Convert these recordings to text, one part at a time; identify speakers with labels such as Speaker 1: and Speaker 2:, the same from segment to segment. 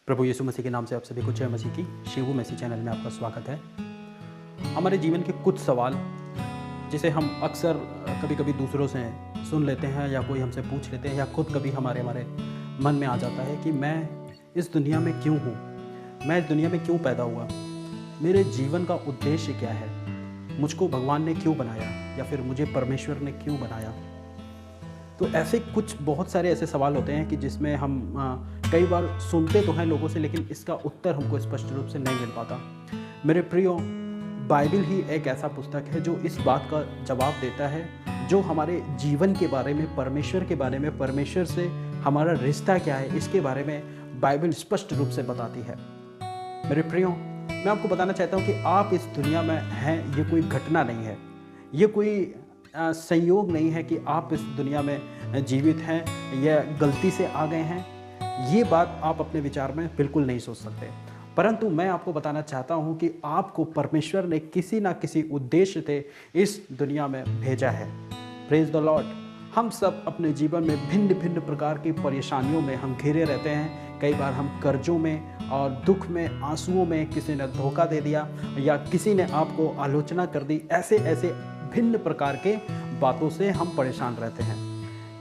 Speaker 1: प्रभु यीशु मसीह के नाम से आप सभी को जय मसीह की शिवू मसीह चैनल में आपका स्वागत है। हमारे जीवन के कुछ सवाल जिसे हम अक्सर कभी कभी दूसरों से सुन लेते हैं या कोई हमसे पूछ लेते हैं या खुद कभी हमारे मन में आ जाता है कि मैं इस दुनिया में क्यों हूँ, मैं इस दुनिया में क्यों पैदा हुआ, मेरे जीवन का उद्देश्य क्या है, मुझको भगवान ने क्यों बनाया या फिर मुझे परमेश्वर ने क्यों बनाया। तो ऐसे कुछ बहुत सारे ऐसे सवाल होते हैं कि जिसमें हम कई बार सुनते तो हैं लोगों से, लेकिन इसका उत्तर हमको स्पष्ट रूप से नहीं मिल पाता। मेरे प्रियो, बाइबल ही एक ऐसा पुस्तक है जो इस बात का जवाब देता है, जो हमारे जीवन के बारे में, परमेश्वर के बारे में, परमेश्वर से हमारा रिश्ता क्या है, इसके बारे में बाइबल स्पष्ट रूप से बताती है। मेरे प्रियो, मैं आपको बताना चाहता हूँ कि आप इस दुनिया में हैं, ये कोई घटना नहीं है, ये कोई संयोग नहीं है कि आप इस दुनिया में जीवित हैं या गलती से आ गए हैं। ये बात आप अपने विचार में बिल्कुल नहीं सोच सकते, परंतु मैं आपको बताना चाहता हूँ कि आपको परमेश्वर ने किसी ना किसी उद्देश्य से इस दुनिया में भेजा है। Praise the Lord. हम सब अपने जीवन में भिन्न भिन्न प्रकार की परेशानियों में हम घिरे रहते हैं। कई बार हम कर्जों में और दुख में, आंसुओं में, किसी ने धोखा दे दिया या किसी ने आपको आलोचना कर दी, ऐसे ऐसे भिन्न प्रकार के बातों से हम परेशान रहते हैं।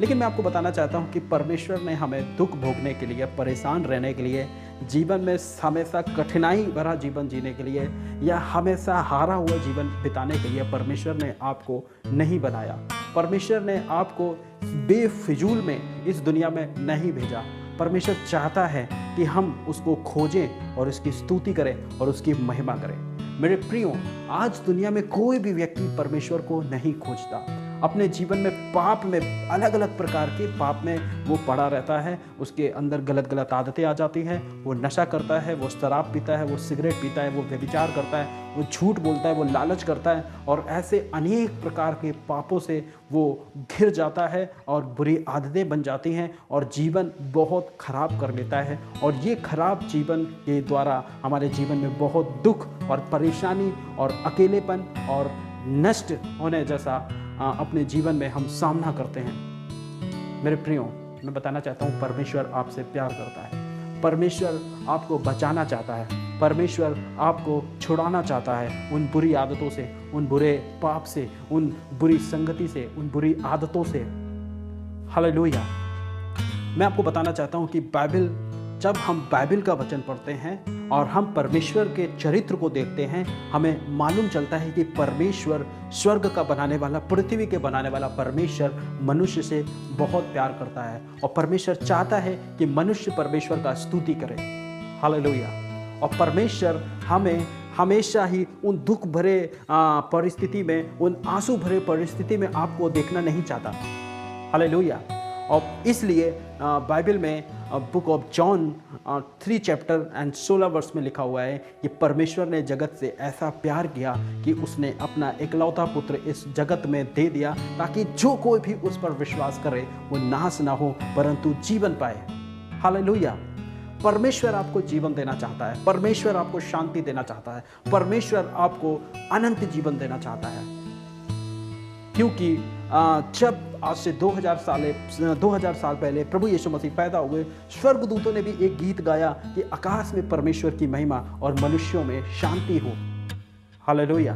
Speaker 1: लेकिन मैं आपको बताना चाहता हूं कि परमेश्वर ने हमें दुख भोगने के लिए, परेशान रहने के लिए, जीवन में हमेशा कठिनाई भरा जीवन जीने के लिए या हमेशा हारा हुआ जीवन बिताने के लिए परमेश्वर ने आपको नहीं बनाया। परमेश्वर ने आपको बेफिजूल में इस दुनिया में नहीं भेजा। परमेश्वर चाहता है कि हम उसको खोजें और उसकी स्तुति करें और उसकी महिमा करें। मेरे प्रियो, आज दुनिया में कोई भी व्यक्ति परमेश्वर को नहीं खोजता। अपने जीवन में पाप में, अलग अलग प्रकार के पाप में वो पड़ा रहता है। उसके अंदर गलत गलत आदतें आ जाती हैं। वो नशा करता है, वो शराब पीता है, वो सिगरेट पीता है, वो व्यभिचार करता है, वो झूठ बोलता है, वो लालच करता है और ऐसे अनेक प्रकार के पापों से वो घिर जाता है और बुरी आदतें बन जाती हैं और जीवन बहुत खराब कर लेता है। और ये खराब जीवन के द्वारा हमारे जीवन में बहुत दुख और परेशानी और अकेलेपन और नष्ट होने जैसा अपने जीवन में हम सामना करते हैं। मेरे प्रियो, मैं बताना चाहता हूँ, परमेश्वर आपसे प्यार करता है। परमेश्वर आपको बचाना चाहता है। परमेश्वर आपको छुड़ाना चाहता है उन बुरी आदतों से, उन बुरे पाप से, उन बुरी संगति से, उन बुरी आदतों से। हालेलुया। मैं आपको बताना चाहता हूँ कि जब हम बाइबल का वचन पढ़ते हैं और हम परमेश्वर के चरित्र को देखते हैं, हमें मालूम चलता है कि परमेश्वर, स्वर्ग का बनाने वाला, पृथ्वी के बनाने वाला परमेश्वर मनुष्य से बहुत प्यार करता है और परमेश्वर चाहता है कि मनुष्य परमेश्वर का स्तुति करे। हालेलुया। और परमेश्वर हमें हमेशा ही उन दुख भरे परिस्थिति में, उन आंसू भरे परिस्थिति में आपको देखना नहीं चाहता। हालेलुया। और इसलिए बाइबल में book of John 3 chapter and 16 वर्ष में लिखा हुआ है कि परमेश्वर ने जगत से ऐसा प्यार किया कि उसने अपना इकलौता पुत्र इस जगत में दे दिया, ताकि जो कोई भी उस पर विश्वास करे वो नाश ना हो परंतु जीवन पाए। हालेलुया। परमेश्वर आपको जीवन देना चाहता है। परमेश्वर आपको शांति देना चाहता है। परमेश्वर आपको अनंत जीवन देना चाहता है। क्योंकि जब आज से 2000 साल पहले प्रभु यीशु मसीह पैदा हुए, स्वर्गदूतों ने भी एक गीत गाया कि आकाश में परमेश्वर की महिमा और मनुष्यों में शांति हो। हालेलुया।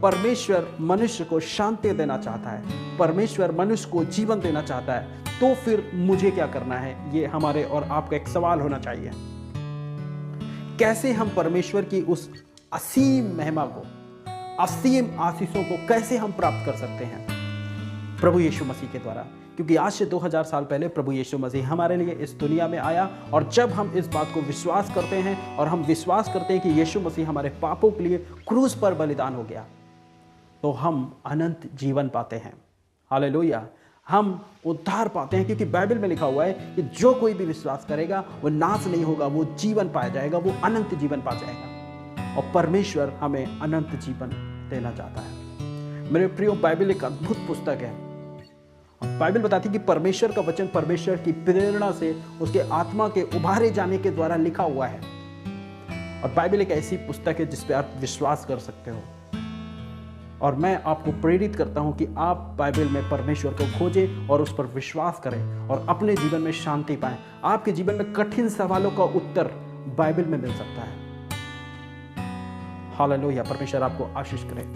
Speaker 1: परमेश्वर मनुष्य को शांति देना चाहता है। परमेश्वर मनुष्य को जीवन देना चाहता है। तो फिर मुझे क्या करना है, ये हमारे और आपका एक सवाल होना चाहिए। कैसे हम परमेश्वर की उस असीम महिमा को, असीम आशीषों को कैसे हम प्राप्त कर सकते हैं? प्रभु यीशु मसीह के द्वारा। क्योंकि आज से 2000 साल पहले प्रभु यीशु मसीह हमारे लिए इस दुनिया में आया और जब हम इस बात को विश्वास करते हैं और हम विश्वास करते हैं कि यीशु मसीह हमारे पापों के लिए क्रूस पर बलिदान हो गया, तो हम अनंत जीवन पाते हैं। हालेलुया। हम उद्धार पाते हैं, क्योंकि बाइबल में लिखा हुआ है कि जो कोई भी विश्वास करेगा वो नाश नहीं होगा, वो जीवन पाया जाएगा, वो अनंत जीवन पा जाएगा। और परमेश्वर हमें अनंत जीवन देना चाहता है। मेरे प्रियो, बाइबल एक अद्भुत पुस्तक है। बाइबल बताती है कि परमेश्वर का वचन परमेश्वर की प्रेरणा से, उसके आत्मा के उभारे जाने के द्वारा लिखा हुआ है। और बाइबल एक ऐसी पुस्तक है जिस पे आप विश्वास कर सकते हो। और मैं आपको प्रेरित करता हूं कि आप बाइबल में परमेश्वर को खोजें और उस पर विश्वास करें और अपने जीवन में शांति पाएं। आपके जीवन में कठिन सवालों का उत्तर बाइबल में मिल सकता है। हालेलुया, परमेश्वर आपको आशीष करे।